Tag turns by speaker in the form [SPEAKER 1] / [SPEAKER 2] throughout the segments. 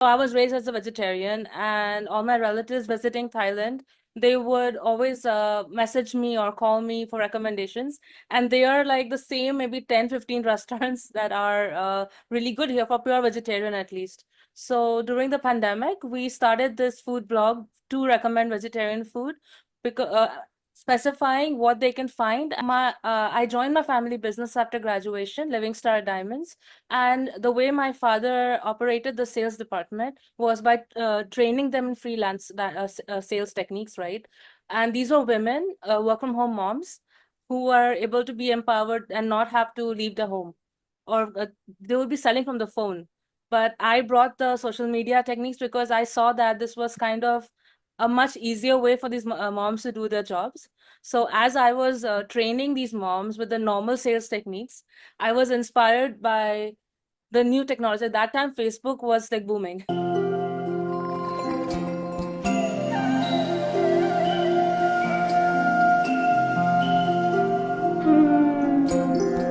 [SPEAKER 1] So I was raised as a vegetarian, and all my relatives visiting Thailand, they would always message me or call me for recommendations. And they are like the same, maybe 10, 15 restaurants that are really good here for pure vegetarian at least. So during the pandemic, we started this food blog to recommend vegetarian food because specifying what they can find. I joined my family business after graduation, Living Star Diamonds. And the way my father operated the sales department was by training them in freelance sales techniques, right? And these are women, work from home moms, who are able to be empowered and not have to leave the home, or they will be selling from the phone. But I brought the social media techniques because I saw that this was kind of a much easier way for these moms to do their jobs. So as I was training these moms with the normal sales techniques, I was inspired by the new technology. At that time, Facebook was like booming.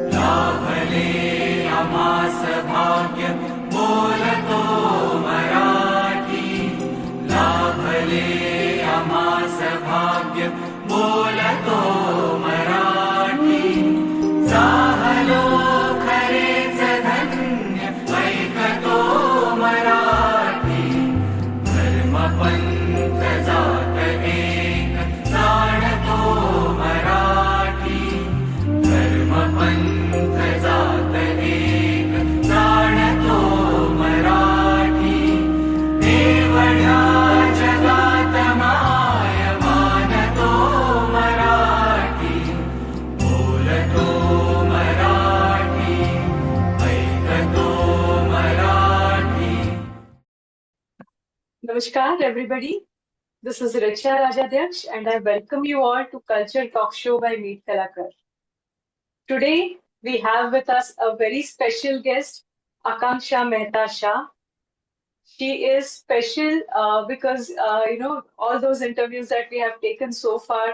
[SPEAKER 2] लाभले अमास भाग्य बोलतो मराठी लाभले अमास भाग्य बोलतो मराठी जाहलो खरेच धन्य ऐकतो मराठी धर्म पंथ जात एक जाणतो मराठी धर्म पंथ जात एक जाणतो मराठी एवढ्या जगात माय मानतो मराठी बोलतो मराठी ऐकतो Marathi.
[SPEAKER 3] Namaskar, everybody. This is Richa Rajadhyaksh, and I welcome you all to Culture Talk Show by Meetkalakar. Today, we have with us a very special guest, Akanksha Mehta Shah. She is special because, all those interviews that we have taken so far,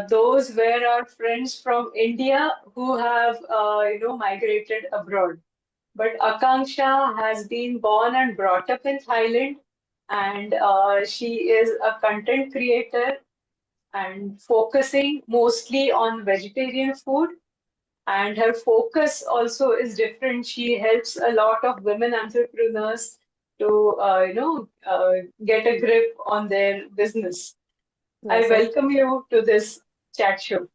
[SPEAKER 3] those were our friends from India who have, migrated abroad. But Akanksha has been born and brought up in Thailand, and she is a content creator and focusing mostly on vegetarian food. And her focus also is different. She helps a lot of women entrepreneurs to, get a grip on their business. I
[SPEAKER 1] Yes,
[SPEAKER 3] welcome you to this chat show.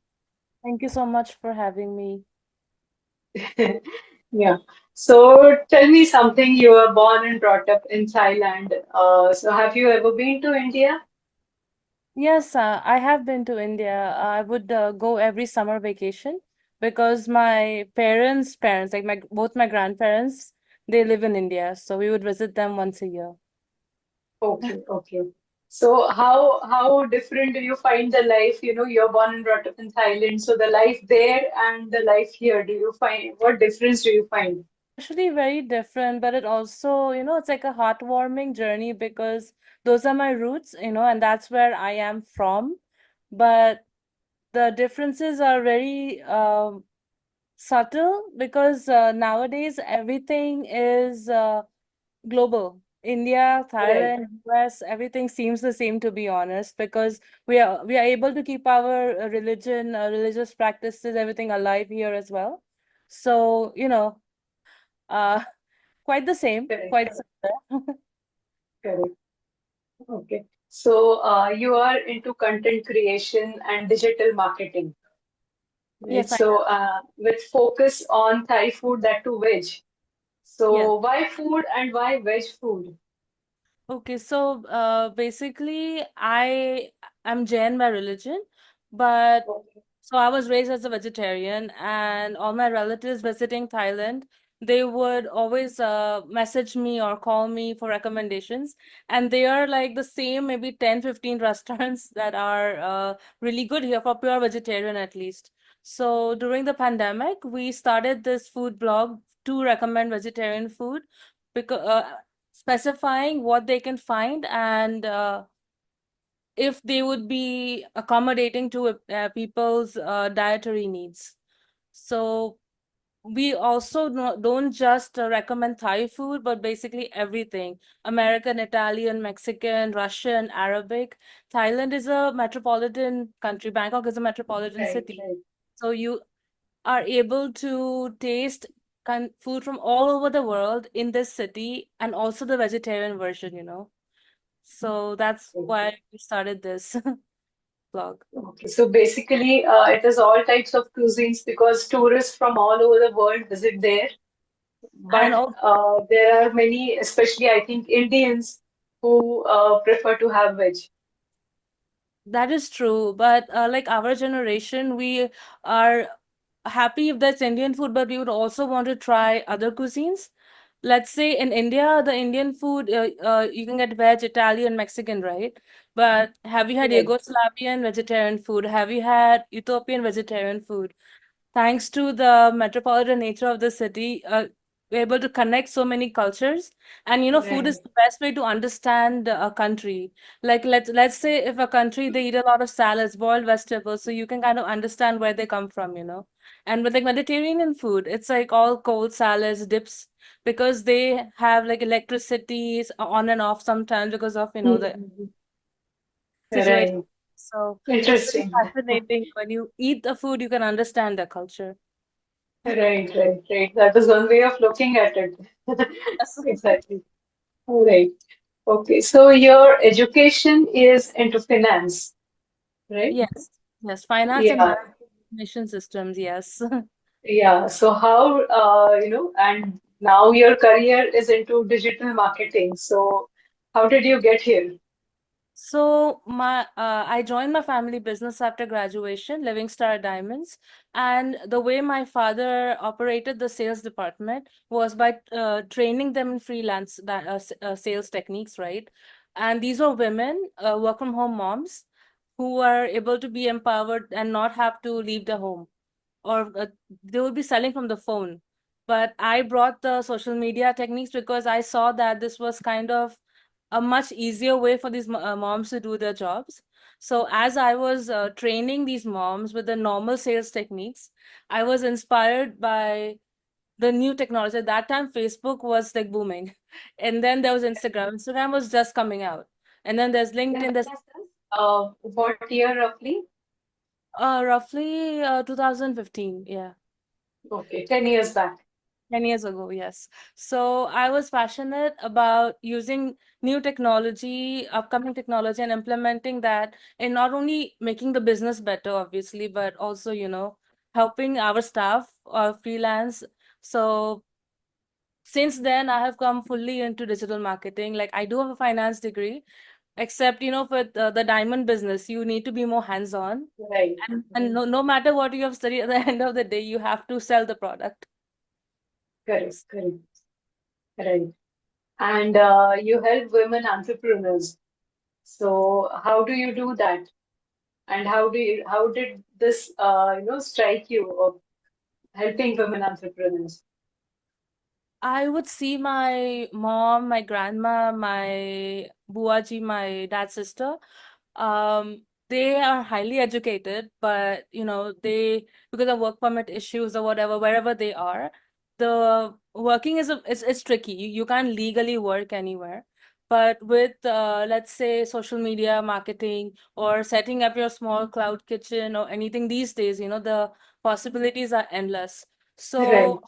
[SPEAKER 1] thank you so much for having me.
[SPEAKER 3] Yeah. So tell me something. You were born and brought up in Thailand. So have you ever been to India?
[SPEAKER 1] Yes, I have been to India. I would go every summer vacation because my parents, like my both my grandparents, they live in India, so we would visit them once a year.
[SPEAKER 3] Okay, okay. So how different do you find the life? You know, you're born and brought up in Thailand, so the life there and the life here, do you find what difference do you find?
[SPEAKER 1] Actually very different, but it also, it's like a heartwarming journey because those are my roots, and that's where I am from. But the differences are very subtle because nowadays everything is global. India,
[SPEAKER 3] Right,
[SPEAKER 1] Thailand, US, everything seems the same, to be honest, because we are able to keep our religion, religious practices, everything alive here as well. So, uh, quite the same,
[SPEAKER 3] correct,
[SPEAKER 1] quite similar.
[SPEAKER 3] correct. Okay. So you are into content creation and digital marketing, right?
[SPEAKER 1] Yes, I
[SPEAKER 3] So
[SPEAKER 1] am.
[SPEAKER 3] with focus on Thai food, that too veg.
[SPEAKER 1] Yes.
[SPEAKER 3] So why food and why veg food?
[SPEAKER 1] Okay, so basically, I am Jain by religion, but
[SPEAKER 3] Okay.
[SPEAKER 1] so I was raised as a vegetarian, and all my relatives visiting Thailand, they would always message me or call me for recommendations. And they are like the same, maybe 10, 15 restaurants that are really good here for pure vegetarian at least. So during the pandemic, we started this food blog to recommend vegetarian food because specifying what they can find and if they would be accommodating to people's dietary needs. So we also don't just recommend Thai food, but basically everything. American, Italian, Mexican, Russian, Arabic. Thailand is a metropolitan country. Bangkok is a metropolitan
[SPEAKER 3] Right,
[SPEAKER 1] city.
[SPEAKER 3] right.
[SPEAKER 1] So you are able to taste food from all over the world in this city, and also the vegetarian version, you know. So that's why we started this vlog.
[SPEAKER 3] Okay, so basically, it is all types of cuisines because tourists from all over the world visit there.
[SPEAKER 1] And
[SPEAKER 3] But there are many, especially I think Indians, who prefer to have veg.
[SPEAKER 1] that is true, but like our generation, we are happy if that's Indian food, but we would also want to try other cuisines. Let's say in India, the Indian food, you can get veg, Italian, Mexican, right? But have you had
[SPEAKER 3] Right.
[SPEAKER 1] Yugoslavian vegetarian food? Have you had Ethiopian vegetarian food? Thanks to the metropolitan nature of the city, we're able to connect so many cultures. And you know, food
[SPEAKER 3] Right.
[SPEAKER 1] is the best way to understand a country. Like let's say if a country they eat a lot of salads, boiled vegetables, so you can kind of understand where they come from, you know. And with like Mediterranean food, it's like all cold salads, dips, because they have like electricity on and off sometimes because of, you know, the
[SPEAKER 3] Mhm.
[SPEAKER 1] situation.
[SPEAKER 3] Right.
[SPEAKER 1] So it's very
[SPEAKER 3] Interesting.
[SPEAKER 1] fascinating when you eat the food, you can understand the culture.
[SPEAKER 3] Right, right, right. That is one way of looking at it.
[SPEAKER 1] Yes.
[SPEAKER 3] Exactly. All right. Okay. So your education is into finance, right?
[SPEAKER 1] Yes. Yes. Finance and
[SPEAKER 3] Yeah.
[SPEAKER 1] management information systems. Yes.
[SPEAKER 3] Yeah. So how, and now your career is into digital marketing. So how did you get here?
[SPEAKER 1] So I joined my family business after graduation, Living Star Diamonds, and the way my father operated the sales department was by training them in freelance sales techniques, right? And these were women, work from home moms, who are able to be empowered and not have to leave the home, or they would be selling from the phone. But I brought the social media techniques because I saw that this was kind of a much easier way for these moms to do their jobs. So as I was training these moms with the normal sales techniques, I was inspired by the new technology. At that time, Facebook was like booming, and then there was Instagram. Instagram was just coming out, and then there's
[SPEAKER 3] When
[SPEAKER 1] LinkedIn. There's
[SPEAKER 3] was this? What year roughly?
[SPEAKER 1] roughly 2015. Yeah.
[SPEAKER 3] Okay, 10 years back.
[SPEAKER 1] 10 years ago, yes. So I was passionate about using new technology, upcoming technology, and implementing that, and not only making the business better, obviously, but also, you know, helping our staff freelance. So since then, I have come fully into digital marketing. Like I do have a finance degree, except, you know, for the diamond business, you need to be more hands-on.
[SPEAKER 3] Right.
[SPEAKER 1] And no matter what you have studied, at the end of the day, you have to sell the product.
[SPEAKER 3] Correct, correct. Right. And you help women entrepreneurs. So how do you do that? And how did this strike you of helping women entrepreneurs?
[SPEAKER 1] I would see my mom, my grandma, my buaji, my dad's sister. They are highly educated, but you know, they because of work permit issues or whatever, wherever they are, the working is tricky. You can't legally work anywhere. But with let's say social media marketing or setting up your small cloud kitchen or anything these days, you know, the possibilities are endless.
[SPEAKER 3] Right.
[SPEAKER 1] So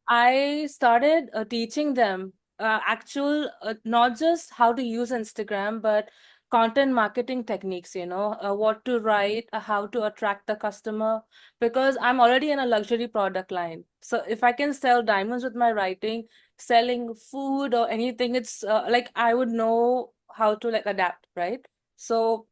[SPEAKER 1] I started teaching them actual, not just how to use Instagram, but content marketing techniques, you know, what to write, how to attract the customer, because I'm already in a luxury product line. So if I can sell diamonds with my writing, selling food or anything, it's like I would know how to like adapt, right? So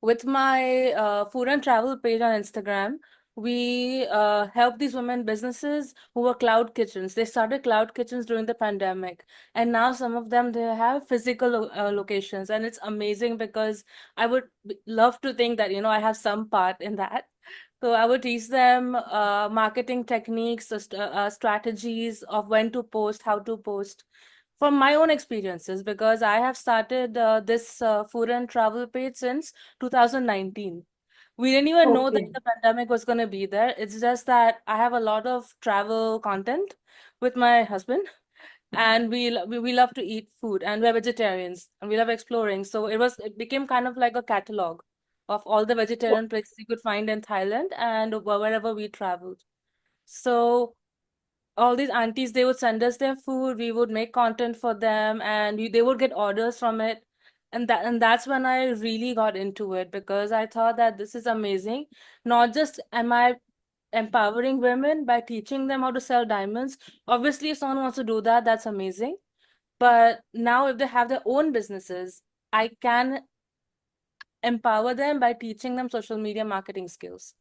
[SPEAKER 1] with my food and travel page on Instagram, we help these women businesses who were cloud kitchens. They started cloud kitchens during the pandemic, and now some of them they have physical locations, and it's amazing because I would love to think that you know I have some part in that. So I would teach them marketing techniques, strategies of when to post, how to post, from my own experiences because I have started this food and travel page since 2019. We didn't even know that
[SPEAKER 3] Okay.
[SPEAKER 1] the pandemic was going to be there. It's just that I have a lot of travel content with my husband, and we love to eat food, and we're vegetarians, and we love exploring. So it became kind of like a catalog of all the vegetarian places you could find in Thailand and wherever we traveled. So all these aunties, they would send us their food, we would make content for them, and they would get orders from it. And that's when I really got into it, because I thought that this is amazing. Not just am I empowering women by teaching them how to sell diamonds. Obviously, if someone wants to do that, that's amazing. But now if they have their own businesses, I can empower them by teaching them social media marketing skills,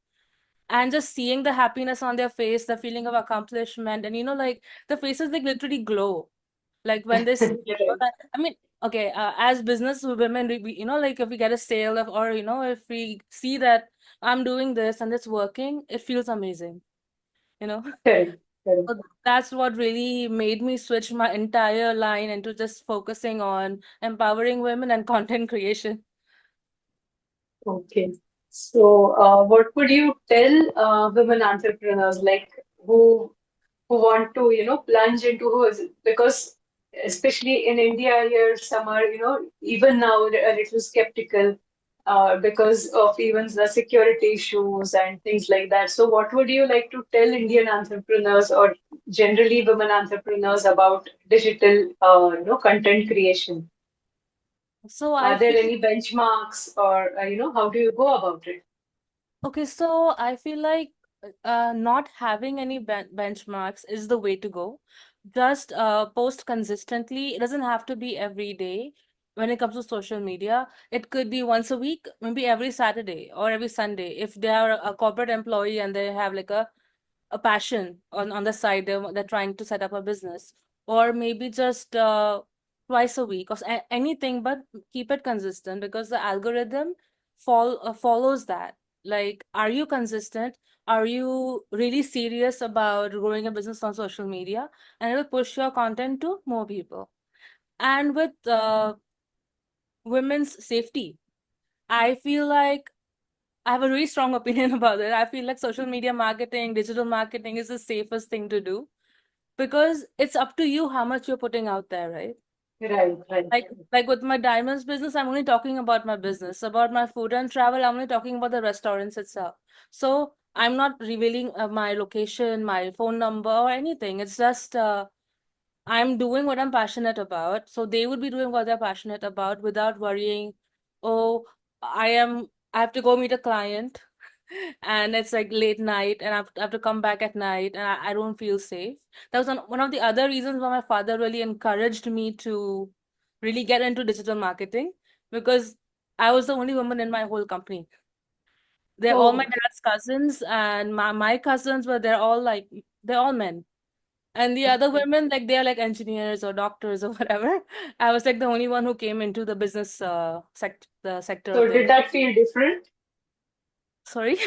[SPEAKER 1] and just seeing the happiness on their face, the feeling of accomplishment, and like the faces, like literally glow, like when they see,
[SPEAKER 3] Right.
[SPEAKER 1] I mean, okay, as business women, we like if we get a sale of, or if we see that I'm doing this and it's working, it feels amazing, you know.
[SPEAKER 3] Correct. Correct.
[SPEAKER 1] So that's what really made me switch my entire line into just focusing on empowering women and content creation.
[SPEAKER 3] Okay. So, what would you tell women entrepreneurs like who who want to, plunge into hers? Because especially in India here, some are, even now a little skeptical because of even the security issues and things like that. So, what would you like to tell Indian entrepreneurs or generally women entrepreneurs about digital, content creation?
[SPEAKER 1] So I
[SPEAKER 3] Are there
[SPEAKER 1] feel
[SPEAKER 3] any benchmarks or, how do you go about it?
[SPEAKER 1] Okay, so I feel like not having any benchmarks is the way to go. Just post consistently. It doesn't have to be every day when it comes to social media. It could be once a week, maybe every Saturday or every Sunday. If they are a corporate employee and they have like a passion on the side, they're trying to set up a business, or maybe just twice a week, or anything, but keep it consistent, because the algorithm follows that. Like, are you consistent? Are you really serious about growing a business on social media? And it will push your content to more people. And with women's safety, I feel like I have a really strong opinion about it. I feel like social media marketing, digital marketing is the safest thing to do, because it's up to you how much you're putting out there, right?
[SPEAKER 3] Right, right,
[SPEAKER 1] Like with my diamonds business, I'm only talking about my business. About my food and travel, I'm only talking about the restaurants itself. So I'm not revealing my location, my phone number, or anything. It's just I'm doing what I'm passionate about. So they would be doing what they're passionate about without worrying, oh, I have to go meet a client and it's like late night, and I have to come back at night, and I don't feel safe. That was one of the other reasons why my father really encouraged me to really get into digital marketing, because I was the only woman in my whole company. They're all my
[SPEAKER 3] Oh,
[SPEAKER 1] dad's cousins, and my cousins were they're all men. And the other
[SPEAKER 3] okay.
[SPEAKER 1] women, like they're like engineers or doctors or whatever. I was like the only one who came into the business the sector of
[SPEAKER 3] So
[SPEAKER 1] the.
[SPEAKER 3] did that feel different?
[SPEAKER 1] Sorry.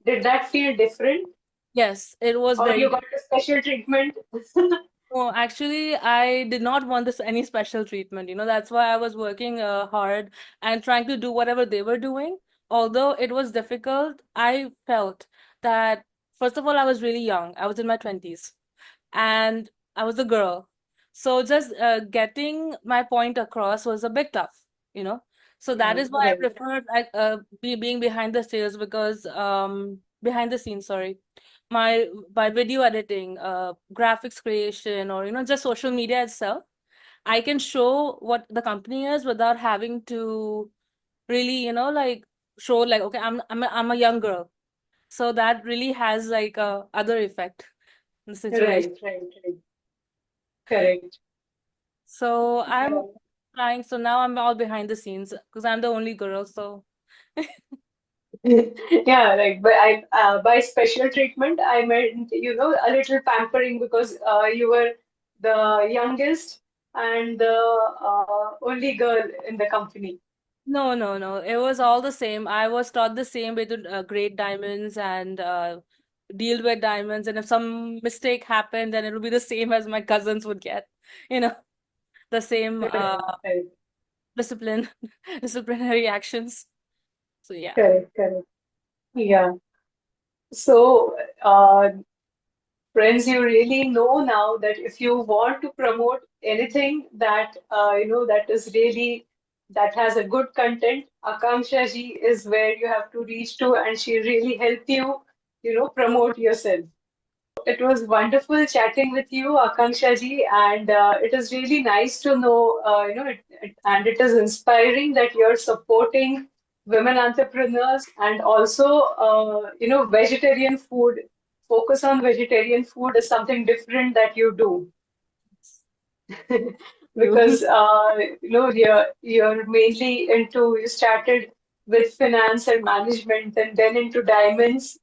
[SPEAKER 3] Did that feel different?
[SPEAKER 1] Yes, it was
[SPEAKER 3] Or you
[SPEAKER 1] very.
[SPEAKER 3] got a special treatment?
[SPEAKER 1] Oh, actually, I did not want this any special treatment. That's why I was working hard and trying to do whatever they were doing. Although it was difficult, I felt that, first of all, I was really young. I was in my 20s, and I was a girl. So just getting my point across was a bit tough, you know. So that
[SPEAKER 3] Right,
[SPEAKER 1] is why I
[SPEAKER 3] right,
[SPEAKER 1] preferred being behind the scenes, because behind the scenes, sorry, my by video editing, graphics creation, or just social media itself, I can show what the company is without having to really, like show like, okay, I'm a young girl. So that really has like a other effect in the situation.
[SPEAKER 3] right, right, right. Correct.
[SPEAKER 1] So I'm
[SPEAKER 3] Yeah.
[SPEAKER 1] trying. So now I'm all behind the scenes because I'm the only girl. So
[SPEAKER 3] Yeah, right. But by special treatment, I meant, a little pampering because you were the youngest and the only girl in the company.
[SPEAKER 1] no, no, no. It was all the same. I was taught the same way to grade diamonds and deal with diamonds. And if some mistake happened, then it would be the same as my cousins would get. You know, the same
[SPEAKER 3] Right, right.
[SPEAKER 1] discipline, disciplinary actions. So yeah.
[SPEAKER 3] Correct, correct. Yeah. So, friends, you really know now that if you want to promote anything that that is really that has a good content, Akanksha ji is where you have to reach to, and she really help you, promote yourself. It was wonderful chatting with you, Akanksha ji, and it is really nice to know, and it is inspiring that you're supporting women entrepreneurs and also, vegetarian food. Focus on vegetarian food is something different that you do
[SPEAKER 1] You.
[SPEAKER 3] because you're mainly into you started with finance and management and then into diamonds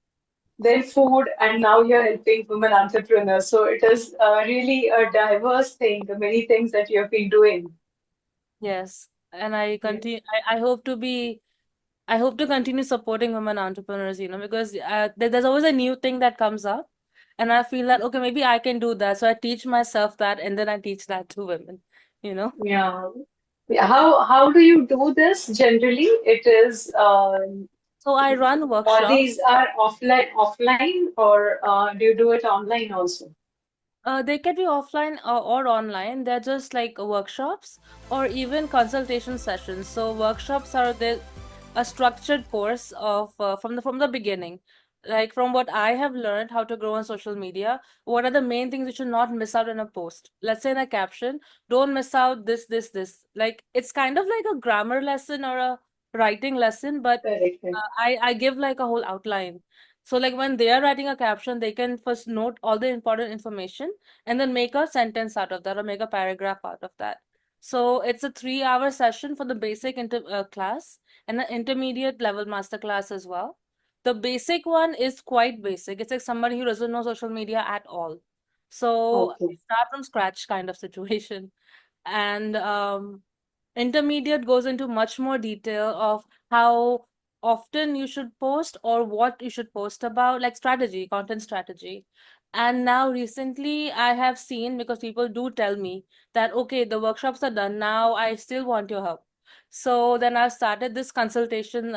[SPEAKER 3] then food, and now you're helping women entrepreneurs. So it is really a diverse thing, the many things that you have been doing.
[SPEAKER 1] Yes, and I
[SPEAKER 3] Yeah,
[SPEAKER 1] continue. I hope to be. I hope to continue supporting women entrepreneurs. Because there's always a new thing that comes up, and I feel that okay, maybe I can do that. So I teach myself that, and then I teach that to women. You know.
[SPEAKER 3] yeah. Yeah, how do you do this generally? It is
[SPEAKER 1] So I run
[SPEAKER 3] all
[SPEAKER 1] workshops.
[SPEAKER 3] these are offline, or do you do it online also?
[SPEAKER 1] They can be offline or online. They're just like workshops or even consultation sessions. So workshops are a structured course of from the beginning. Like from what I have learned how to grow on social media, what are the main things you should not miss out in a post? Let's say in a caption, don't miss out this, this, this. Like it's kind of like a grammar lesson or a writing lesson, but
[SPEAKER 3] Correct, correct.
[SPEAKER 1] I give like a whole outline. So like when they are writing a caption, they can first note all the important information and then make a sentence out of that or make a paragraph out of that. So it's a 3 hour session for the basic class and an intermediate level master class as well. The basic one is quite basic. It's like somebody who doesn't know social media at all. So
[SPEAKER 3] Okay,
[SPEAKER 1] start from scratch kind of situation. And intermediate goes into much more detail of how often you should post or what you should post about, like strategy, content strategy. And now recently I have seen, because people do tell me that okay, the workshops are done now, I still want your help. So then I've started this consultation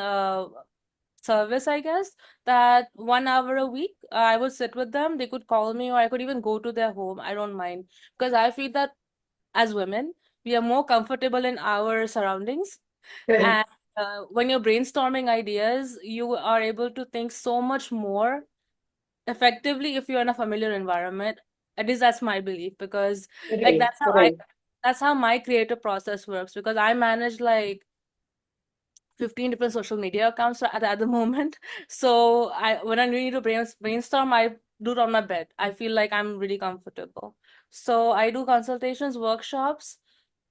[SPEAKER 1] service, I guess, that 1 hour a week I would sit with them. They could call me or I could even go to their home. I don't mind, because I feel that as women, we are more comfortable in our surroundings.
[SPEAKER 3] correct,
[SPEAKER 1] And when you're brainstorming ideas, you are able to think so much more effectively if you're in a familiar environment. At least that's my belief, because like
[SPEAKER 3] right, right.
[SPEAKER 1] that's how my creative process works, because I manage like 15 different social media accounts at the moment. So I when I need to brainstorm, I do it on my bed. I feel like I'm really comfortable. So I do consultations, workshops,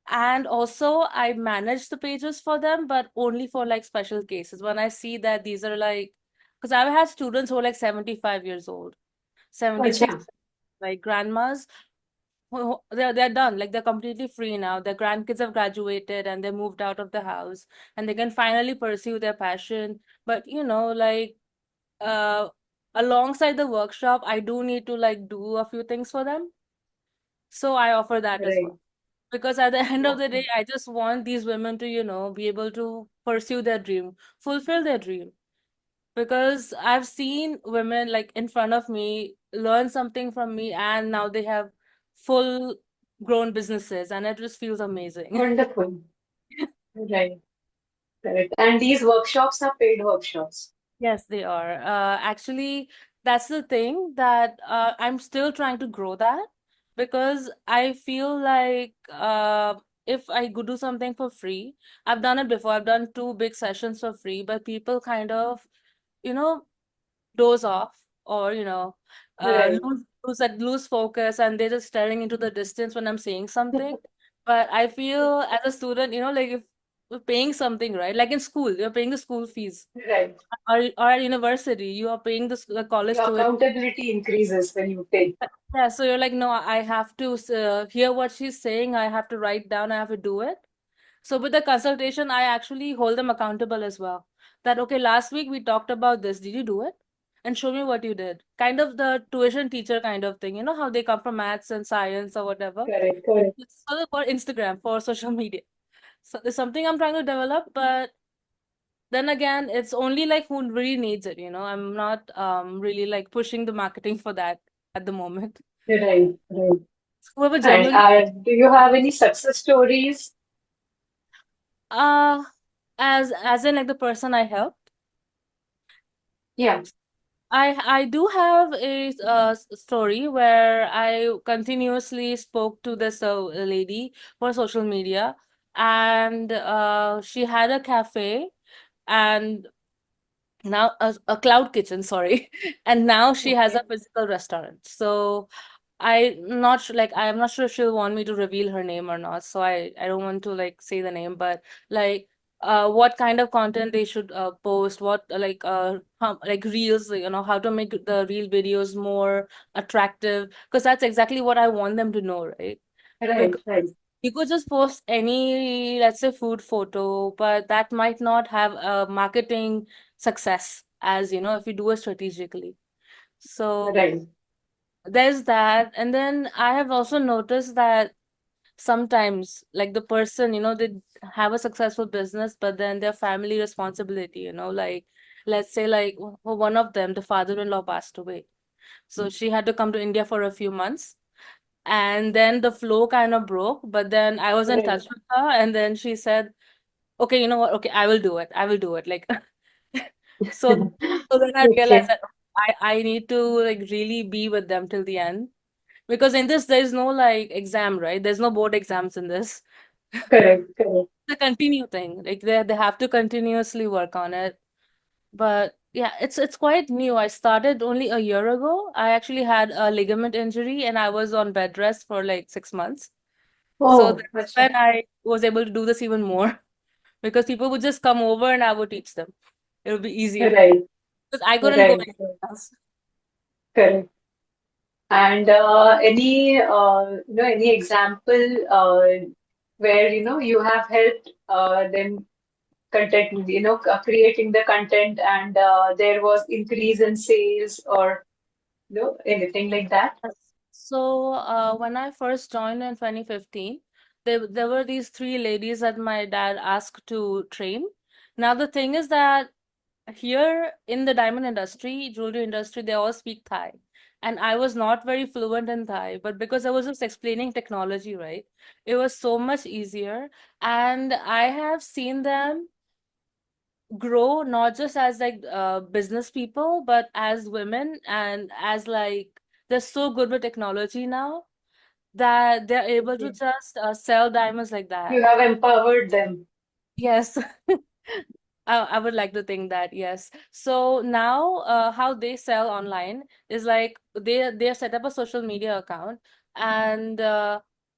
[SPEAKER 1] and also I manage the pages for them, but only for like special cases. When I see that these are like, because I've had students who are like 75 years old, 76,
[SPEAKER 3] Acha,
[SPEAKER 1] like grandmas they're done, like they're completely free now, their grandkids have graduated and they moved out of the house and they can finally pursue their passion. But like uh alongside the workshop I do need to like do a few things for them, so I offer that as
[SPEAKER 3] right.
[SPEAKER 1] well, because at the end of the
[SPEAKER 3] Okay.
[SPEAKER 1] day I just want these women to be able to pursue their dream, fulfill their dream. Because I've seen women like in front of me learn something from me and now they have full grown businesses and it just feels amazing.
[SPEAKER 3] Wonderful. Right, correct. And these workshops are paid workshops.
[SPEAKER 1] Yes, they are. Actually, that's the thing that I'm still trying to grow that, because I feel like if I go do something for free, I've done it before. I've done two big sessions for free, but people kind of, you know, doze off, or
[SPEAKER 3] Right,
[SPEAKER 1] lose focus and they're just staring into the distance when I'm saying something. But I feel as a student, like if you're paying something, right, like in school you're paying the school fees,
[SPEAKER 3] right.
[SPEAKER 1] or at university you are paying the college
[SPEAKER 3] Your
[SPEAKER 1] to it.
[SPEAKER 3] accountability increases when you pay.
[SPEAKER 1] Yeah, so you're like, no, I have to hear what she's saying, I have to write down, I have to do it. So with the consultation, I actually hold them accountable as well. That okay, last week we talked about this. Did you do it? And show me what you did. Kind of the tuition teacher kind of thing. You know how they come from maths and science or whatever.
[SPEAKER 3] Correct, correct.
[SPEAKER 1] It's sort of for Instagram, for social media. So there's something I'm trying to develop, but then again, it's only like who really needs it, you know. I'm not really like pushing the marketing for that at the moment.
[SPEAKER 3] Right, right.
[SPEAKER 1] Whoever
[SPEAKER 3] And
[SPEAKER 1] genuinely,
[SPEAKER 3] do you have any success stories?
[SPEAKER 1] uh as in like the person I helped.
[SPEAKER 3] Yeah.
[SPEAKER 1] I do have a story where I continuously spoke to this lady for social media, and she had a cafe, and now a cloud kitchen, sorry, and now she has
[SPEAKER 3] Okay.
[SPEAKER 1] a physical restaurant. So I am not sure if she'll want me to reveal her name or not. So I don't want to like say the name, but like what kind of content they should post, what how, like reels, you know, how to make the reel videos more attractive, because that's exactly what I want them to know, right?
[SPEAKER 3] Right,
[SPEAKER 1] Because
[SPEAKER 3] right,
[SPEAKER 1] you could just post any, let's say, food photo, but that might not have a marketing success as, you know, if you do it strategically. So
[SPEAKER 3] right.
[SPEAKER 1] there's that. And then I have also noticed that sometimes, like the person, you know, they have a successful business, but then their family responsibility, you know, like let's say, like for one of them, the father-in-law passed away. So she had to come to India for a few months. And then the flow kind of broke, but then I was in
[SPEAKER 3] Right.
[SPEAKER 1] touch with her, and then she said, okay, you know what? Okay, I will do it. I will do it. Like, so, so then I realized
[SPEAKER 3] Okay.
[SPEAKER 1] that I need to like really be with them till the end, because in this there's no like exam, right? There's no board exams in this.
[SPEAKER 3] Correct, correct.
[SPEAKER 1] The continue thing, like they have to continuously work on it. But yeah, it's quite new. I started only a year ago. I actually had a ligament injury and I was on bed rest for like 6 months. So
[SPEAKER 3] Oh,
[SPEAKER 1] that's
[SPEAKER 3] acha.
[SPEAKER 1] when I was able to do this even more, because people would just come over and I would teach them. It would be easier
[SPEAKER 3] Right,
[SPEAKER 1] because I couldn't go
[SPEAKER 3] right, right.
[SPEAKER 1] anywhere else.
[SPEAKER 3] Correct. And any any example where you have helped them content, creating the content, and there was increase in sales, or anything like that?
[SPEAKER 1] Yes. So when I first joined in 2015, there were these three ladies that my dad asked to train. Now the thing is that here in the diamond industry, jewelry industry, they all speak Thai. And I was not very fluent in Thai, but because I was just explaining technology, right? It was so much easier. And I have seen them grow not just as like business people, but as women, and as like they're so good with technology now that they're able to
[SPEAKER 3] Okay.
[SPEAKER 1] just sell diamonds like
[SPEAKER 3] You
[SPEAKER 1] that.
[SPEAKER 3] have empowered them.
[SPEAKER 1] Yes. I would like to think that, yes. So now, how they sell online is like they set up a social media account, and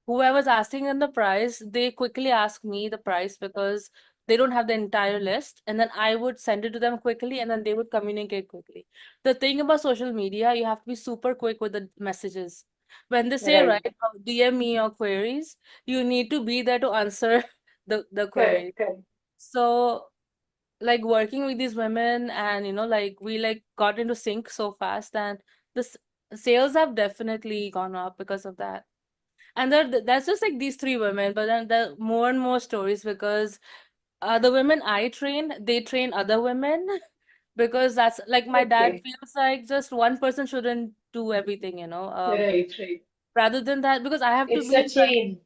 [SPEAKER 1] whoever's asking them the price, they quickly ask me the price because they don't have the entire list, and then I would send it to them quickly, and then they would communicate quickly. The thing about social media, you have to be super quick with the messages. When they say,
[SPEAKER 3] Right.
[SPEAKER 1] right, DM me your queries, you need to be there to answer the
[SPEAKER 3] Correct,
[SPEAKER 1] query.
[SPEAKER 3] correct.
[SPEAKER 1] So like working with these women, and you know, like we like got into sync so fast, and the sales have definitely gone up because of that. And that's just like these three women, but then there are more and more stories, because the women I train, they train other women, because that's like my dad
[SPEAKER 3] Okay.
[SPEAKER 1] feels like just one person shouldn't do everything, you know.
[SPEAKER 3] Right, right.
[SPEAKER 1] Rather than that, because I have to
[SPEAKER 3] It's
[SPEAKER 1] be
[SPEAKER 3] a
[SPEAKER 1] in
[SPEAKER 3] chain.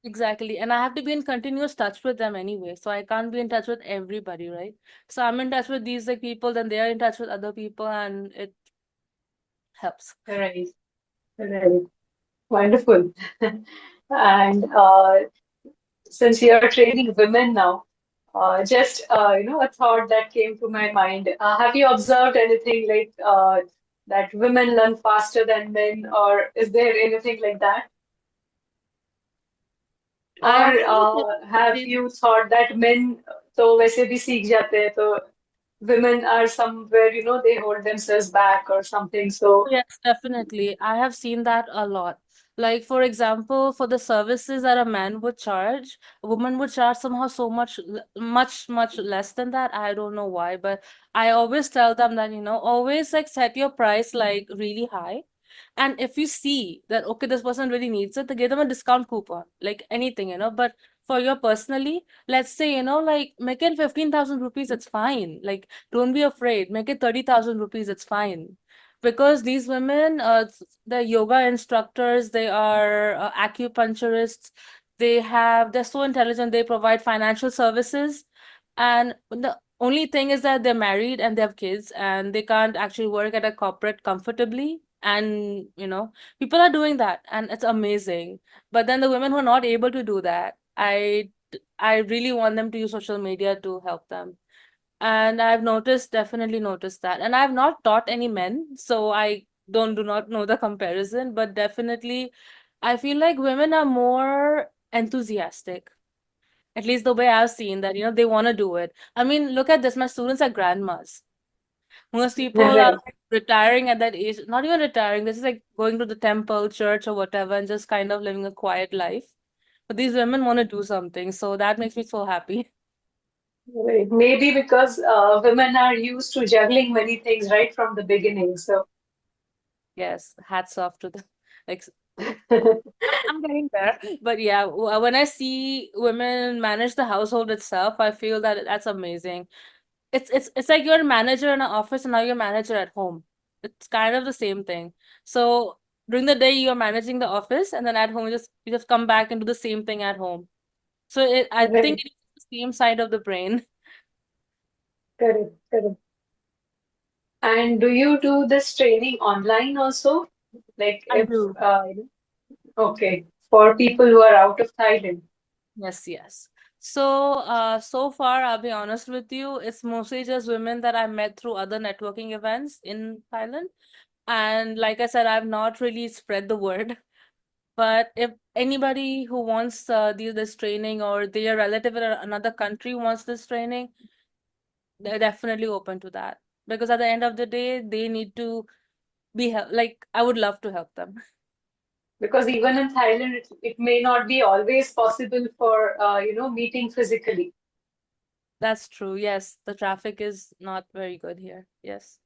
[SPEAKER 1] exactly. And I have to be in continuous touch with them anyway. So I can't be in touch with everybody, right? So I'm in touch with these like people, then they are in touch with other people, and it helps.
[SPEAKER 3] Right, right. Wonderful. And since you're training women now, just a thought that came to my mind. Have you observed anything like that women learn faster than men, or is there anything like that?
[SPEAKER 1] I
[SPEAKER 3] Or
[SPEAKER 1] actually
[SPEAKER 3] have
[SPEAKER 1] say
[SPEAKER 3] you thought that men तो वैसे भी सीख जाते हैं, तो women are somewhere, they hold themselves back or something. So,
[SPEAKER 1] yes, definitely. I have seen that a lot. Like, for example, for the services that a man would charge, a woman would charge somehow so much, much less than that. I don't know why, but I always tell them that, you know, always like set your price like really high. And if you see that, okay, this person really needs it, to give them a discount coupon, like anything, you know. But for you personally, let's say, like make it 15,000 rupees, it's fine. Like, don't be afraid. Make it 30,000 rupees, it's fine. Because these women, they're yoga instructors, they are acupuncturists, they're so intelligent, they provide financial services. And the only thing is that they're married and they have kids and they can't actually work at a corporate comfortably. And, people are doing that and it's amazing. But then the women who are not able to do that, I really want them to use social media to help them. And I've definitely noticed that. And I've not taught any men, so I do not know the comparison, but definitely I feel like women are more enthusiastic. At least the way I've seen that, they want to do it. I mean, look at this. My students are grandmas. Most people are
[SPEAKER 3] Right.
[SPEAKER 1] like retiring at that age, not even retiring, this is like going to the temple, church, or whatever, and just kind of living a quiet life. But these women want to do something, so that makes me so happy.
[SPEAKER 3] Right. Maybe because women are used to juggling many things right from the beginning. So,
[SPEAKER 1] Yes, hats off to them. Like, I'm getting there. But yeah, when I see women manage the household itself, I feel that that's amazing. It's like you're a manager in an office and now you're a manager at home. It's kind of the same thing. So during the day you're managing the office and then at home you just come back and do the same thing at home. So I think
[SPEAKER 3] right.
[SPEAKER 1] it's the same side of the brain.
[SPEAKER 3] Correct. Correct. And do you do this training online also? Like
[SPEAKER 1] I
[SPEAKER 3] if,
[SPEAKER 1] do.
[SPEAKER 3] okay, for people who are out of Thailand.
[SPEAKER 1] Yes, yes. So, so far, I'll be honest with you, it's mostly just women that I met through other networking events in Thailand. And like I said, I've not really spread the word. But if anybody who wants this training or their relative in another country wants this training, they're definitely open to that. Because at the end of the day, they need to be help. Like, I would love to help them.
[SPEAKER 3] Because even in Thailand, it may not be always possible for, meeting physically.
[SPEAKER 1] That's true. Yes, the traffic is not very good here. Yes.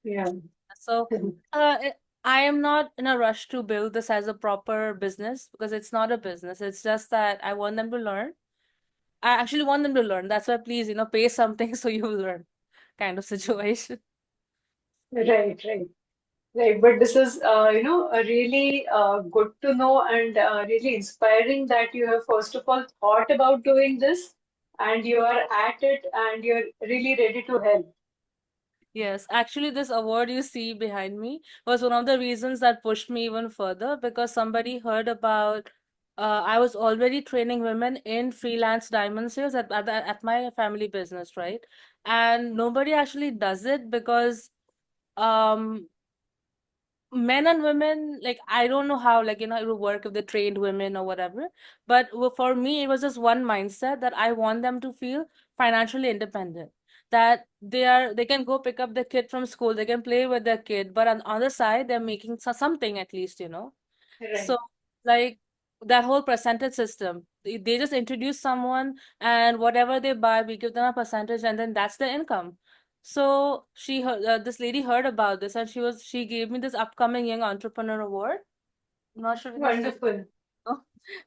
[SPEAKER 3] Yeah.
[SPEAKER 1] So, I am not in a rush to build this as a proper business because it's not a business. It's just that I want them to learn. I actually want them to learn. That's why please, pay something so you learn kind of situation.
[SPEAKER 3] Right, right. Right, but this is, a really good to know and really inspiring that you have first of all thought about doing this and you are at it and you're really ready to help.
[SPEAKER 1] Yes, actually, this award you see behind me was one of the reasons that pushed me even further because somebody heard about. I was already training women in freelance diamond sales at my family business, right? And nobody actually does it because um men and women, like I don't know how, like it will work if they trained women or whatever, but for me it was just one mindset that I want them to feel financially independent, that they can go pick up the kid from school, they can play with their kid, but on the other side they're making something at least, so
[SPEAKER 3] Right.
[SPEAKER 1] like that whole percentage system, they just introduce someone and whatever they buy we give them a percentage and then that's the income. So this lady heard about this and she gave me this upcoming young entrepreneur award. I'm not sure if you see.
[SPEAKER 3] Wonderful.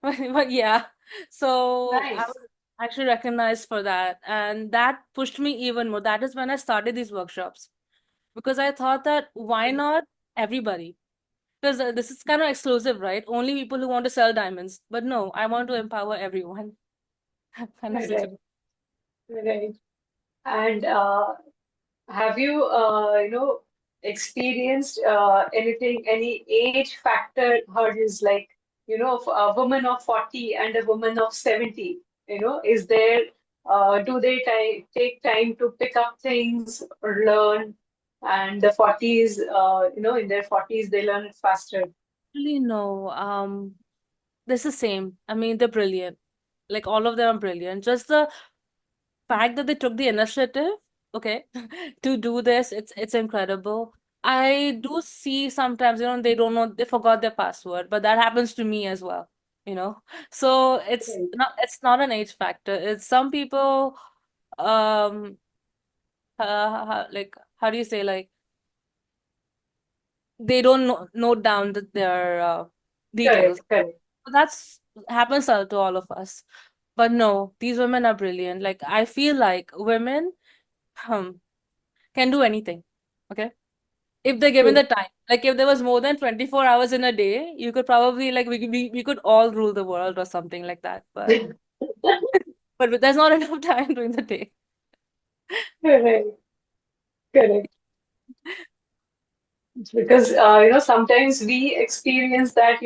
[SPEAKER 1] But yeah. So I
[SPEAKER 3] Nice.
[SPEAKER 1] was actually recognized for that and that pushed me even more. That is when I started these workshops because I thought that why not everybody? Because this is kind of exclusive, right? Only people who want to sell diamonds. But no, I want to empower everyone. Kind of situation.
[SPEAKER 3] Right. Right. And have you, experienced anything, any age factor hurdles like, a woman of 40 and a woman of 70? Is there, do they take time to pick up things or learn? And the 40s, in their 40s, they learn it faster.
[SPEAKER 1] Actually, no. This is same. I mean, they're brilliant. Like all of them are brilliant. Just the fact that they took the initiative, okay, to do this, it's incredible. I do see sometimes, they don't know, they forgot their password, but that happens to me as well, you know. So
[SPEAKER 3] Right.
[SPEAKER 1] it's not an age factor. It's some people, um, like how do you say, like they don't note down their details.
[SPEAKER 3] Correct, correct.
[SPEAKER 1] So that's happens to all of us. But no, these women are brilliant. Like I feel like women um, can do anything. Okay. If they're given the
[SPEAKER 3] True.
[SPEAKER 1] time. Like if there was more than 24 hours in a day, you could probably like we could all rule the world or something like that. But there's not enough time during the day.
[SPEAKER 3] Correct, correct. Because sometimes we experience that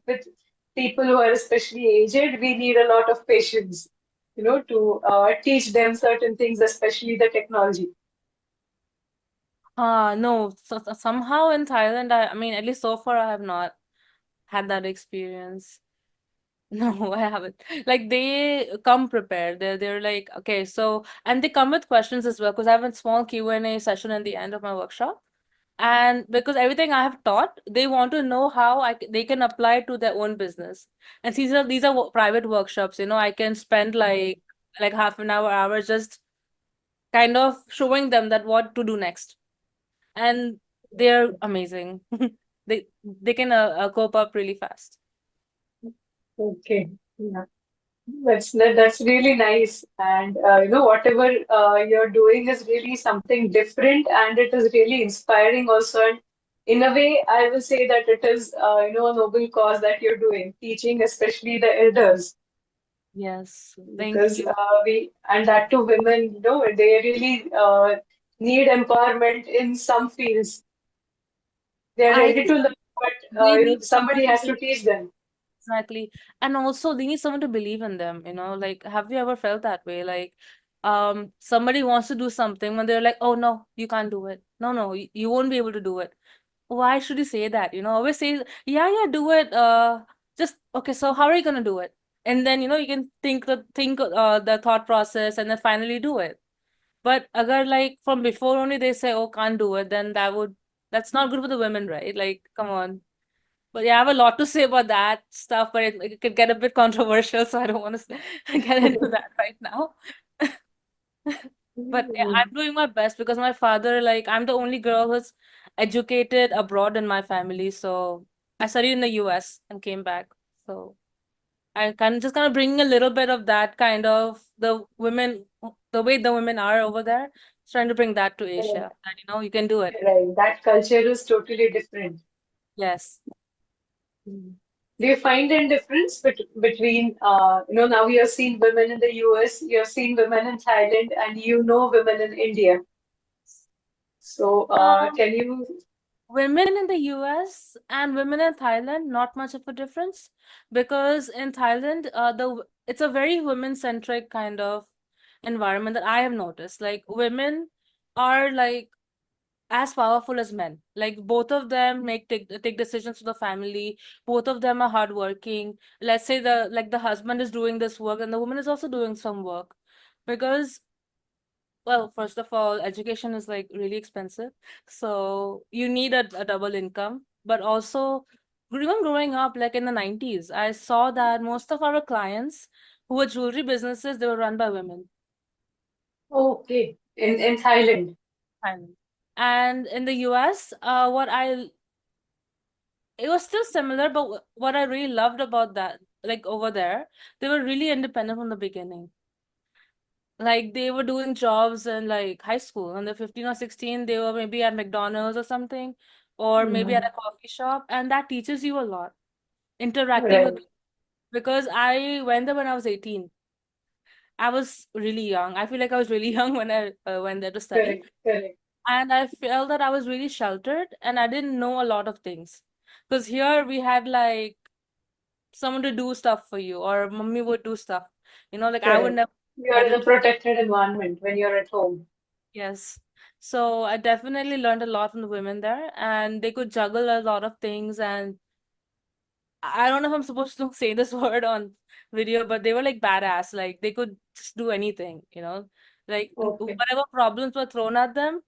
[SPEAKER 3] with people who are especially aged, we need a lot of patience, to teach them certain things, especially the technology.
[SPEAKER 1] No, somehow in Thailand, I mean, at least so far, I have not had that experience. No, I haven't. Like they come prepared. They're like, okay, so and they come with questions as well because I have a small Q&A session at the end of my workshop. And because everything I have taught, they want to know how they can apply it to their own business. And these are private workshops, I can spend like half an hour just kind of showing them that what to do next. And they're amazing. They can cope up really fast.
[SPEAKER 3] Okay. Yeah. That's really nice. And whatever you're doing is really something different, and it is really inspiring also. And in a way, I will say that it is a noble cause that you're doing, teaching especially the elders,
[SPEAKER 1] Yes, thank
[SPEAKER 3] because
[SPEAKER 1] you.
[SPEAKER 3] we and that to women, they really need empowerment in some fields. They are
[SPEAKER 1] I
[SPEAKER 3] ready
[SPEAKER 1] think
[SPEAKER 3] to learn, but
[SPEAKER 1] they need someone
[SPEAKER 3] somebody
[SPEAKER 1] to
[SPEAKER 3] has to
[SPEAKER 1] believe.
[SPEAKER 3] teach them.
[SPEAKER 1] Exactly. And also they need someone to believe in them. Like have you ever felt that way? Like somebody wants to do something when they're like, "Oh no, you can't do it. No, no, you won't be able to do it." Why should you say that? Always say, "Yeah, yeah, do it. Just okay, so how are you gonna do it?" And then you can think the thought process and then finally do it. But agar like from before only they say, "Oh, can't do it," then that's not good for the women, right? Like, come on. But yeah, I have a lot to say about that stuff, but it could get a bit controversial, so I don't want to get into that right now. But yeah, I'm doing my best because my father, like, I'm the only girl who's educated abroad in my family. So I studied in the US and came back. So I kind of bringing a little bit of that kind of the way the women are over there, trying to bring that to Asia. That you can do it.
[SPEAKER 3] Right, that culture is totally different.
[SPEAKER 1] Yes.
[SPEAKER 3] Mm. Do you find any difference between, now you have seen women in the US, you have seen women in Thailand, and women in India. So,
[SPEAKER 1] Um,
[SPEAKER 3] can you?
[SPEAKER 1] Women in the US and women in Thailand, not much of a difference because in Thailand, it's a very women-centric kind of environment that I have noticed. Like women are like as powerful as men. Like both of them take decisions for the family. Both of them are hardworking. Let's say the husband is doing this work and the woman is also doing some work because well, first of all, education is like really expensive. So you need a double income. But also, even growing up, like in the 90s, I saw that most of our clients who were jewelry businesses, they were run by women.
[SPEAKER 3] Okay, in Thailand.
[SPEAKER 1] And in the US, it was still similar, but what I really loved about that, like over there, they were really independent from the beginning. Like they were doing jobs in like high school. When they're 15 or 16, they were maybe at McDonald's or something, or maybe at
[SPEAKER 3] Mhm.
[SPEAKER 1] a coffee shop, and that teaches you a lot. Interacting with
[SPEAKER 3] Right,
[SPEAKER 1] people. Because I went there when I was 18. I was really young. I feel like I was really young when I went there to study.
[SPEAKER 3] correct, correct,
[SPEAKER 1] And I felt that I was really sheltered and I didn't know a lot of things. Because here we had like someone to do stuff for you, or mommy would do stuff. Like I would
[SPEAKER 3] correct.
[SPEAKER 1] never
[SPEAKER 3] You're
[SPEAKER 1] get
[SPEAKER 3] in a
[SPEAKER 1] into.
[SPEAKER 3] protected environment when you're at home.
[SPEAKER 1] Yes. So I definitely learned a lot from the women there, and they could juggle a lot of things. And I don't know if I'm supposed to say this word on video, but they were like badass. Like they could just do anything. Like
[SPEAKER 3] Okay.
[SPEAKER 1] whatever problems were thrown at them,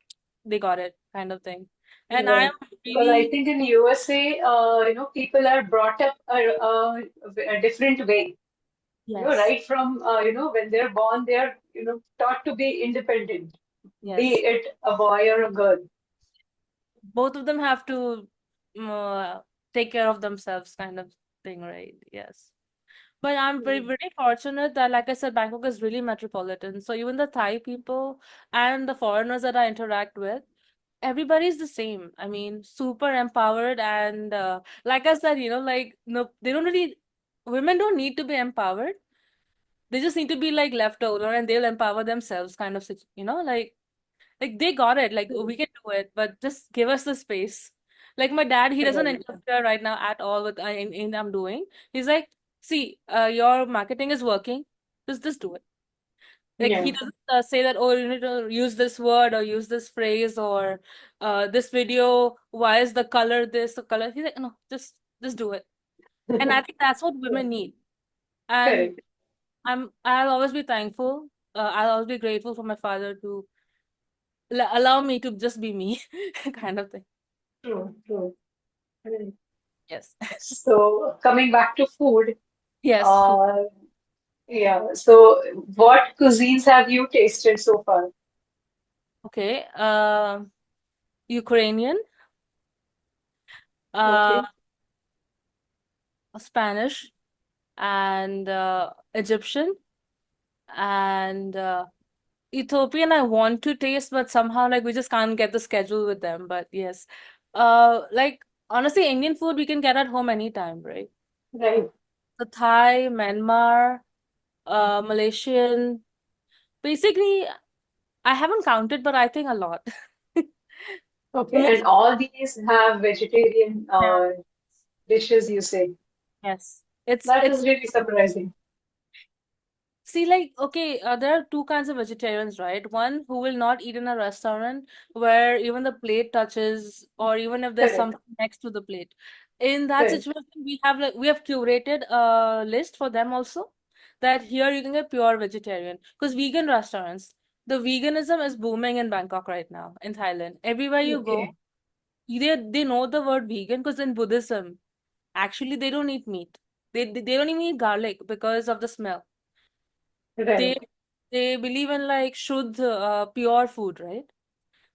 [SPEAKER 1] they got it, kind of thing. And I am
[SPEAKER 3] Right. Because I
[SPEAKER 1] really,
[SPEAKER 3] think in USA, people are brought up a different way.
[SPEAKER 1] yes,
[SPEAKER 3] Right from, when they're born, they're, taught to be independent, be
[SPEAKER 1] yes.
[SPEAKER 3] it a boy or a girl.
[SPEAKER 1] Both of them have to uh, take care of themselves, kind of thing, right? Yes. But I'm very,
[SPEAKER 3] Mm.
[SPEAKER 1] very fortunate that, like I said, Bangkok is really metropolitan. So even the Thai people and the foreigners that I interact with, everybody's the same. I mean, super empowered. And like I said, like, no, they don't really, women don't need to be empowered. They just need to be like left over and they'll empower themselves, kind of, like they got it. Like, "Oh, we can do it, but just give us the space." Like my dad, he doesn't
[SPEAKER 3] Right.
[SPEAKER 1] interfere right now at all with in I'm doing. He's like, "See, your marketing is working. Just do it." Like he
[SPEAKER 3] Yeah.
[SPEAKER 1] doesn't say that, "Oh, you need to use this word or use this phrase or this video. Why is the color this the color?" He's like, "No, just do it." And I think that's what
[SPEAKER 3] Yeah.
[SPEAKER 1] women need. And
[SPEAKER 3] Correct.
[SPEAKER 1] I'll always be thankful. I'll always be grateful for my father to allow me to just be me, kind of thing.
[SPEAKER 3] True. True. Right.
[SPEAKER 1] Yes.
[SPEAKER 3] So coming back to food,
[SPEAKER 1] Yes.
[SPEAKER 3] uh, yeah. So what cuisines have you tasted so far?
[SPEAKER 1] Okay. Ukrainian, uh,
[SPEAKER 3] Okay.
[SPEAKER 1] Spanish, and Egyptian, and Ethiopian. I want to taste, but somehow like we just can't get the schedule with them. But yes, like honestly, Indian food we can get at home anytime, right?
[SPEAKER 3] Right.
[SPEAKER 1] The Thai, Myanmar, Malaysian. Basically, I haven't counted, but I think a lot.
[SPEAKER 3] Okay.
[SPEAKER 1] Most,
[SPEAKER 3] And all these have vegetarian
[SPEAKER 1] yeah,
[SPEAKER 3] dishes, you say.
[SPEAKER 1] yes. It's
[SPEAKER 3] That
[SPEAKER 1] it's
[SPEAKER 3] is really surprising.
[SPEAKER 1] See, like, okay, there are two kinds of vegetarians, right? One who will not eat in a restaurant where even the plate touches, or even if there's
[SPEAKER 3] Correct.
[SPEAKER 1] something next to the plate. In that
[SPEAKER 3] Correct.
[SPEAKER 1] situation, we have curated a list for them also, that here you can get pure vegetarian. Because vegan restaurants, the veganism is booming in Bangkok right now, in Thailand. Everywhere you go,
[SPEAKER 3] Okay.
[SPEAKER 1] they know the word vegan because in Buddhism, actually they don't eat meat. They don't even eat garlic because of the smell. they
[SPEAKER 3] Right.
[SPEAKER 1] they believe in like shuddh, pure food, right?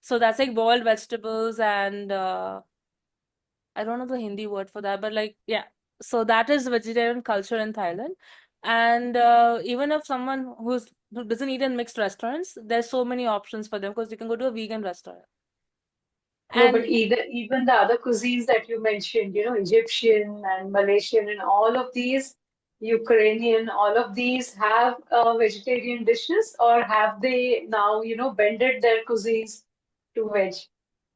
[SPEAKER 1] So that's like boiled vegetables and I don't know the Hindi word for that, but like yeah. So that is vegetarian culture in Thailand. And even if someone who doesn't eat in mixed restaurants, there's so many options for them because you can go to a vegan restaurant.
[SPEAKER 3] No,
[SPEAKER 1] And
[SPEAKER 3] but even the other cuisines that you mentioned, Egyptian and Malaysian and all of these, Ukrainian, all of these have vegetarian dishes, or have they now, bended their cuisines to veg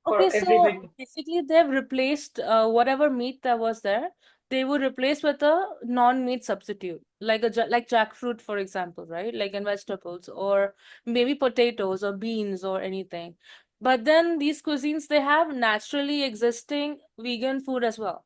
[SPEAKER 1] Okay,
[SPEAKER 3] for
[SPEAKER 1] so
[SPEAKER 3] everybody?
[SPEAKER 1] basically they've replaced whatever meat that was there. They would replace with a non-meat substitute, like like jackfruit, for example, right? Like in vegetables, or maybe potatoes or beans or anything. But then these cuisines, they have naturally existing vegan food as well.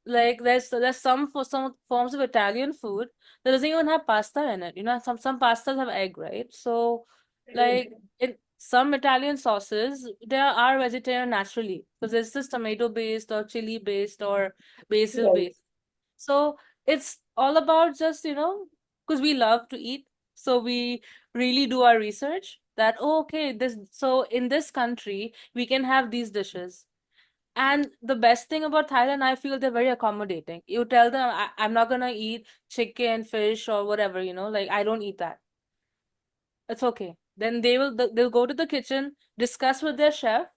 [SPEAKER 1] Like there's some for some forms of Italian food that doesn't even have pasta in it. Some pastas have egg, right? So
[SPEAKER 3] Right.
[SPEAKER 1] like in some Italian sauces, there are vegetarian naturally because it's just tomato based or chili based or basil
[SPEAKER 3] Right.
[SPEAKER 1] based. So it's all about just, because we love to eat. So we really do our research that, oh, okay, this, so in this country, we can have these dishes. And the best thing about Thailand, I feel they're very accommodating. You tell them, I'm not gonna eat chicken, fish, or whatever, like I don't eat that. It's okay. Then they'll go to the kitchen, discuss with their chef,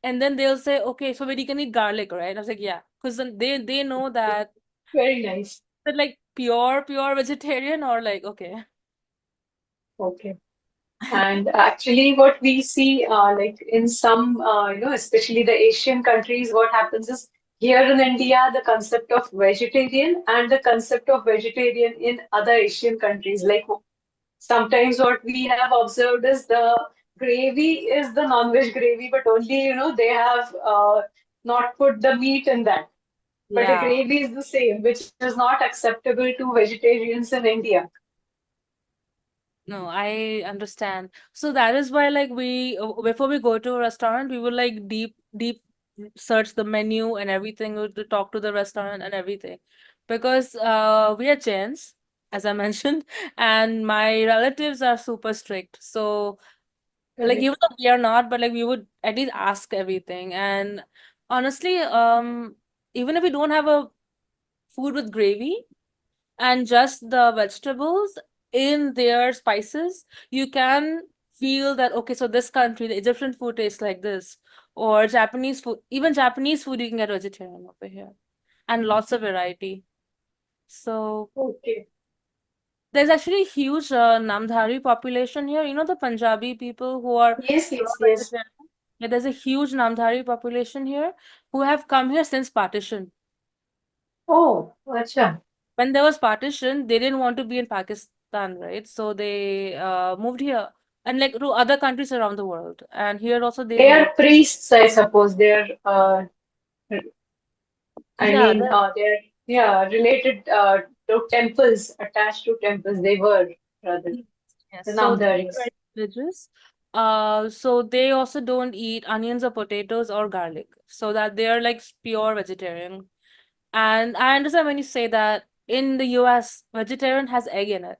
[SPEAKER 1] and then they'll say, okay, so wait, you can eat garlic, right? I was like, yeah, because then they know
[SPEAKER 3] Very nice.
[SPEAKER 1] that like pure vegetarian or like okay.
[SPEAKER 3] Okay. And actually, what we see, like in some, especially the Asian countries, what happens is here in India, the concept of vegetarian and the concept of vegetarian in other Asian countries. Like sometimes what we have observed is the gravy is the non-veg gravy, but only, they have not put the meat in that. But the
[SPEAKER 1] Yeah.
[SPEAKER 3] gravy is the same, which is not acceptable to vegetarians in India.
[SPEAKER 1] No, I understand. So that is why, like, before we go to a restaurant, we will like deep search the menu and everything to talk to the restaurant and everything, because we are Jains, as I mentioned, and my relatives are super strict. So like, even
[SPEAKER 3] Correct.
[SPEAKER 1] though we are not, but like we would at least ask everything. And honestly, even if we don't have a food with gravy, and just the vegetables in their spices, you can feel that, okay, so this country, the Egyptian food tastes like this, or Japanese food, even Japanese food you can get vegetarian over here, and lots of variety. So
[SPEAKER 3] Okay.
[SPEAKER 1] there's actually a huge Namdhari population here. You know, the Punjabi people who are
[SPEAKER 3] Yes,
[SPEAKER 1] pure
[SPEAKER 3] yes, yes.
[SPEAKER 1] vegetarian. Yeah, there's a huge Namdhari population here who have come here since partition.
[SPEAKER 3] Oh, acha.
[SPEAKER 1] When there was partition, they didn't want to be in Pakistan, right? So they moved here and like to other countries around the world. And here also they
[SPEAKER 3] They
[SPEAKER 1] moved.
[SPEAKER 3] are priests, I suppose.
[SPEAKER 1] Yeah,
[SPEAKER 3] They're, yeah, related to temples, attached to temples. They were, rather,
[SPEAKER 1] yes, yes.
[SPEAKER 3] the
[SPEAKER 1] So they're
[SPEAKER 3] Namdharis.
[SPEAKER 1] very religious. So they also don't eat onions or potatoes or garlic, so that they are like pure vegetarian. And I understand when you say that in the US, vegetarian has egg in it.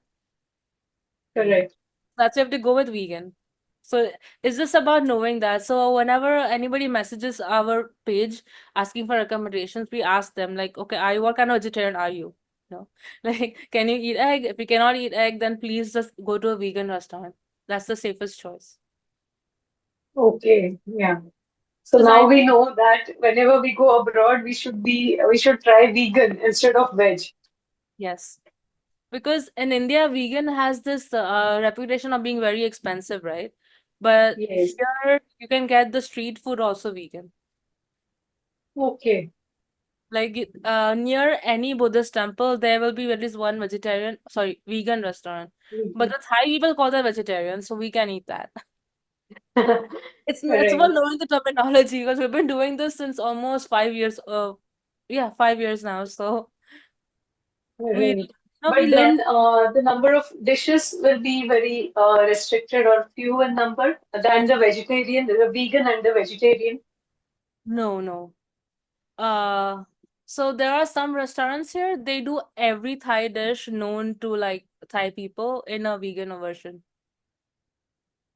[SPEAKER 3] Correct.
[SPEAKER 1] That's why you have to go with vegan. So it's just about knowing that. So whenever anybody messages our page asking for recommendations, we ask them like, okay, are you what kind of vegetarian are you? No, like, can you eat egg? If you cannot eat egg, then please just go to a vegan restaurant. That's the safest choice.
[SPEAKER 3] Okay. Yeah. So
[SPEAKER 1] Because
[SPEAKER 3] now
[SPEAKER 1] I
[SPEAKER 3] we know that whenever we go abroad, we should try vegan instead of veg.
[SPEAKER 1] yes, because in India, vegan has this reputation of being very expensive, right? But
[SPEAKER 3] Yes.
[SPEAKER 1] here you can get the street food also vegan.
[SPEAKER 3] Okay.
[SPEAKER 1] Like near any Buddhist temple, there will be at least one vegetarian, sorry, vegan restaurant. But
[SPEAKER 3] Vegan.
[SPEAKER 1] the Thai people call that vegetarian, so we can eat that. It's about
[SPEAKER 3] Right.
[SPEAKER 1] knowing the terminology because we've been doing this since almost 5 years. Yeah, 5 years now. So we
[SPEAKER 3] Right.
[SPEAKER 1] we
[SPEAKER 3] But
[SPEAKER 1] learn.
[SPEAKER 3] then the number of dishes will be very restricted or few in number than the vegan and the vegetarian.
[SPEAKER 1] No, no. Uh, so there are some restaurants here. They do every Thai dish known to like Thai people in a vegan version.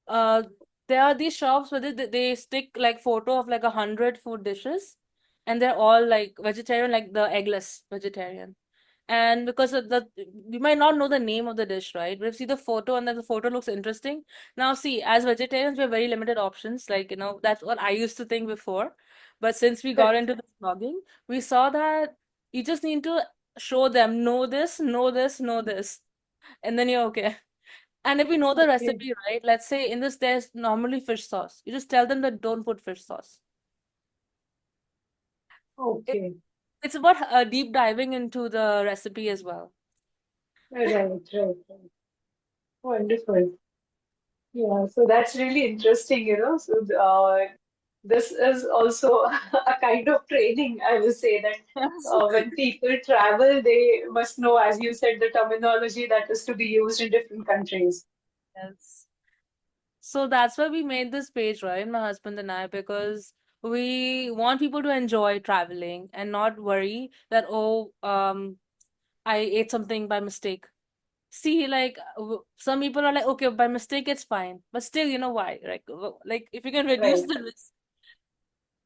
[SPEAKER 1] Uh, there are these shops where they stick like photo of like 100 food dishes, and they're all like vegetarian, like the eggless vegetarian. And because of the we might not know the name of the dish, right? But if you see the photo and then the photo looks interesting. Now, see, as vegetarians, we have very limited options. Like, that's what I used to think before. But since we got
[SPEAKER 3] Correct.
[SPEAKER 1] into this blogging, we saw that you just need to show them, know this, know this, know this, and then you're okay. And if we know the
[SPEAKER 3] Okay.
[SPEAKER 1] recipe, right? Let's say in this there's normally fish sauce. You just tell them that don't put fish sauce. It,
[SPEAKER 3] Okay.
[SPEAKER 1] it's about deep diving into the recipe as well.
[SPEAKER 3] Right. Right. Right. Wonderful. Yeah. So that's really interesting, you know. So this is also a kind of training, I will say that
[SPEAKER 1] Yes.
[SPEAKER 3] when people travel, they must know, as you said, the terminology that is to be used in different countries.
[SPEAKER 1] Yes. So that's why we made this page, right? My husband and I, because we want people to enjoy traveling and not worry that, oh, I ate something by mistake. See, like some people are like, okay, by mistake it's fine, but still, you know why? Like if you can reduce
[SPEAKER 3] Right.
[SPEAKER 1] the risk.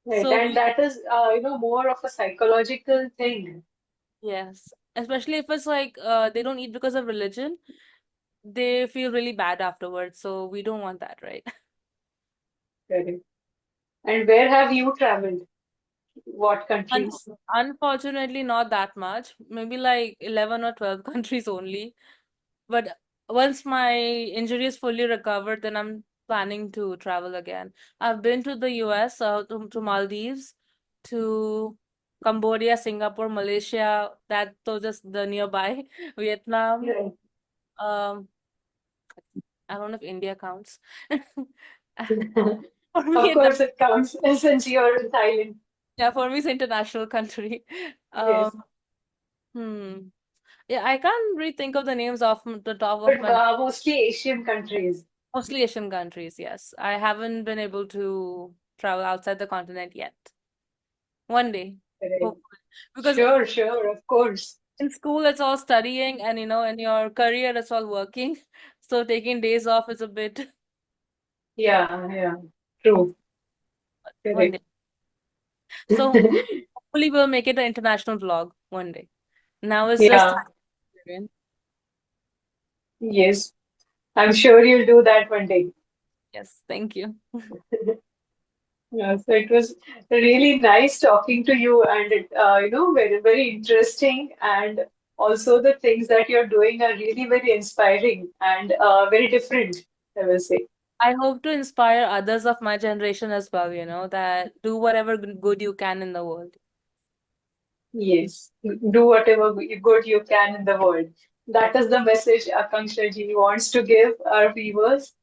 [SPEAKER 3] Right.
[SPEAKER 1] So
[SPEAKER 3] And
[SPEAKER 1] we
[SPEAKER 3] that is, more of a psychological thing.
[SPEAKER 1] Yes, especially if it's like they don't eat because of religion, they feel really bad afterwards. So we don't want that, right?
[SPEAKER 3] Correct. And where have you traveled? What
[SPEAKER 1] Un
[SPEAKER 3] countries?
[SPEAKER 1] Unfortunately, not that much. Maybe like 11 or 12 countries only. But once my injury is fully recovered, then I'm planning to travel again. I've been to the US, to Maldives, to Cambodia, Singapore, Malaysia, that those just the nearby, Vietnam.
[SPEAKER 3] Right.
[SPEAKER 1] Um, I don't know if India counts. For me,
[SPEAKER 3] Of
[SPEAKER 1] it does.
[SPEAKER 3] course, it counts since you're in Thailand.
[SPEAKER 1] Yeah, for me, it's international country.
[SPEAKER 3] Yes.
[SPEAKER 1] Um, hmm. Yeah, I can't really think of the names off the top of
[SPEAKER 3] But
[SPEAKER 1] my head.
[SPEAKER 3] mostly Asian countries.
[SPEAKER 1] Mostly Asian countries, yes. I haven't been able to travel outside the continent yet. One day,
[SPEAKER 3] Correct.
[SPEAKER 1] hopefully. Because
[SPEAKER 3] Sure, sure, of course.
[SPEAKER 1] in school, it's all studying, and in your career, it's all working. So taking days off is a bit
[SPEAKER 3] Yeah, yeah. True.
[SPEAKER 1] one day.
[SPEAKER 3] Correct.
[SPEAKER 1] So hopefully we'll make it an international vlog one day. Now it's just
[SPEAKER 3] Yeah.
[SPEAKER 1] vegetarian.
[SPEAKER 3] Yes, I'm sure you'll do that one day.
[SPEAKER 1] Yes, thank you.
[SPEAKER 3] Yeah, so it was really nice talking to you, and very, very interesting. And also, the things that you're doing are really very inspiring and very different, I will say.
[SPEAKER 1] I hope to inspire others of my generation as well, that do whatever good you can in the world.
[SPEAKER 3] Yes, do whatever good you can in the world. That is the message Akanksha ji wants to give our viewers.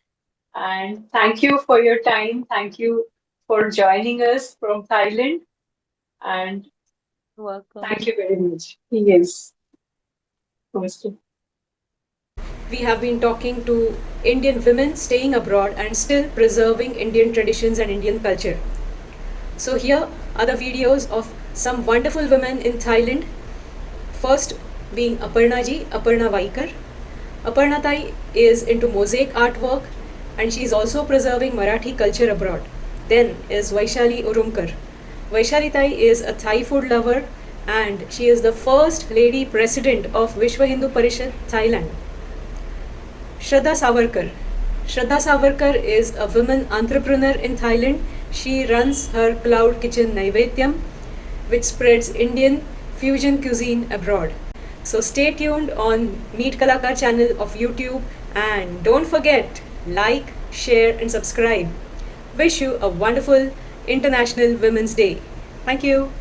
[SPEAKER 3] And thank you for your time. Thank you for joining us from Thailand. And
[SPEAKER 1] Welcome.
[SPEAKER 3] thank you very much. Yes. Namaste.
[SPEAKER 4] We have been talking to Indian women staying abroad and still preserving Indian traditions and Indian culture. So, here are the videos of some wonderful women in Thailand. First being Aparna ji, Aparna Vaikar. Aparna Tai is into mosaic artwork and she is also preserving Marathi culture abroad. Then is Vaishali Urumkar. Vaishali Tai is a Thai food lover and she is the first lady president of Vishwa Hindu Parishad, Thailand. Shraddha Savarkar. Shraddha Savarkar is a woman entrepreneur in Thailand. She runs her cloud kitchen Naivedyam, which spreads Indian fusion cuisine abroad. So stay tuned on Meetkalakar channel of YouTube and don't forget like, share and subscribe. Wish you a wonderful International Women's Day. Thank you.